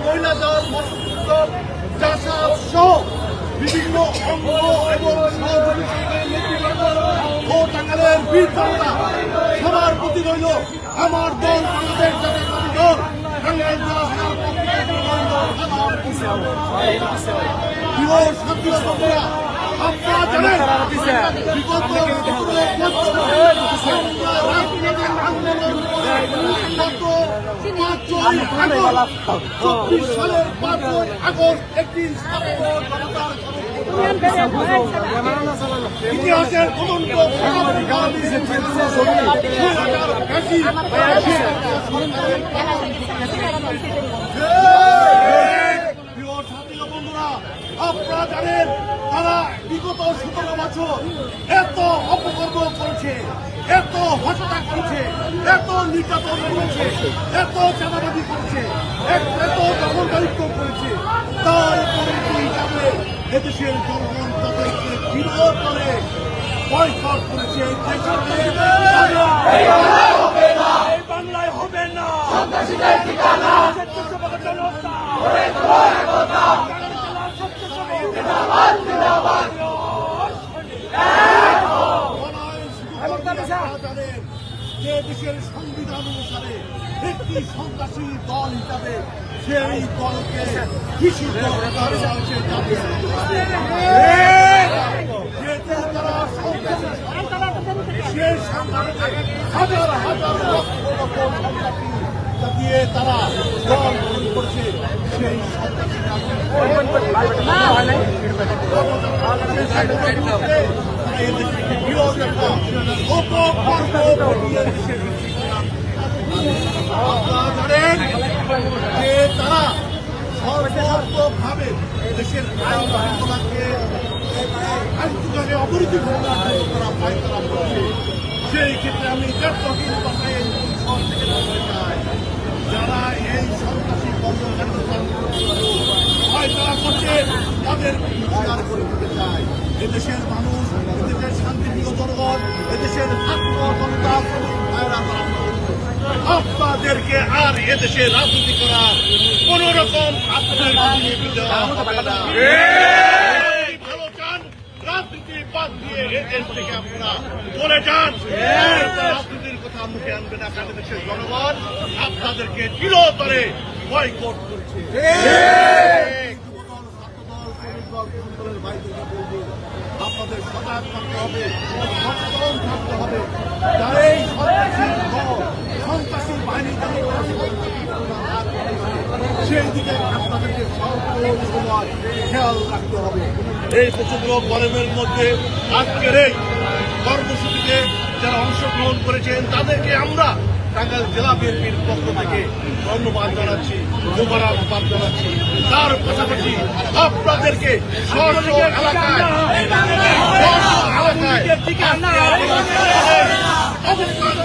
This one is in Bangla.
মহিলা দল জাসাদ সহ বিভিন্ন অঙ্গ এবং ও টাঙ্গাইলের বীর জনতা সবার প্রতি রইল আমার দল বাংলাদেশ জাতীয়তাবাদী দল টাঙ্গাইল জেলা আপনারা জানেন বিগত 24 সালের 5 আগস্ট একটি ইতিহাসের অনন্ত বন্ধুরা আপনারা জানেন তারা বিগত 17 বছর এত অপকর্ম করেছে, এত হত্যা করেছে, এত নির্যাতন করেছে, এত চাঁদাবাজি করেছে, এত দখলদারিত্ব করেছে। তার পরিণতি হিসাবে এদেশের জনগণ তাদেরকে বিরোধ করে বয়কট করেছে। বাংলায় হবে না যে দেশের সংবিধান অনুসারে একটি সন্ত্রাসী দল হিসাবে সেই দলকে নিষিদ্ধ করা হয়েছে। যেহেতু তারা সেই হাজার হাজার লক্ষ লক্ষ সন্ত্রাসী দিয়ে তারা দল গঠন করছে, সেই আপনারা জানেন যে তারা সর্বভাবে দেশের আইন শৃঙ্খলাকে অবরুদ্ধ করা পায়তারা করছে। সেই ক্ষেত্রে আমি জাতীয় ভাষায় যারা এই সন্ত্রাসী কর্মকাণ্ড পায়তারা করছে তাদের বিচার করে দিতে চায়। এদেশের মানুষ, এদেশের শান্তিপ্রিয় জনগণ, এদেশের আপনাদেরকে আর এদেশে রাজনীতি করার কোন রকম ভালো চান, রাজনীতি বাদ দিয়ে এদেশ থেকে আপনারা চলে যান। রাজনীতির কথা মুখে আনবে না, কারণ দেশের জনগণ আপনাদেরকে চিরতরে বয়কট করছে। আপনাদের সজাগ থাকতে হবে, সচেতন থাকতে হবে। যারা এই সন্ত্রাসী বাহিনী সেই দিকে আপনাদেরকে সময় খেয়াল রাখতে হবে। এই প্রচন্ড গরমের মধ্যে আজকের এই কর্মসূচিতে যারা অংশগ্রহণ করেছেন তাদেরকে আমরা টাঙ্গাইল জেলা বিএনপির পক্ষ থেকে ধন্যবাদ জানাচ্ছি, মোবারকবাদ জানাচ্ছি। তার পাশাপাশি আপনাদেরকে অবস্থান